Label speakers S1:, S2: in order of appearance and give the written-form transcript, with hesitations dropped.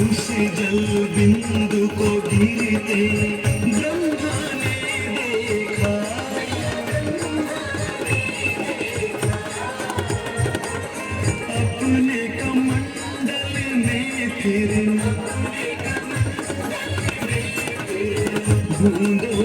S1: उसे जल बिंदु को गिरते ब्रह्मा ने देखा, अपने कमंडल में फिर बूंदों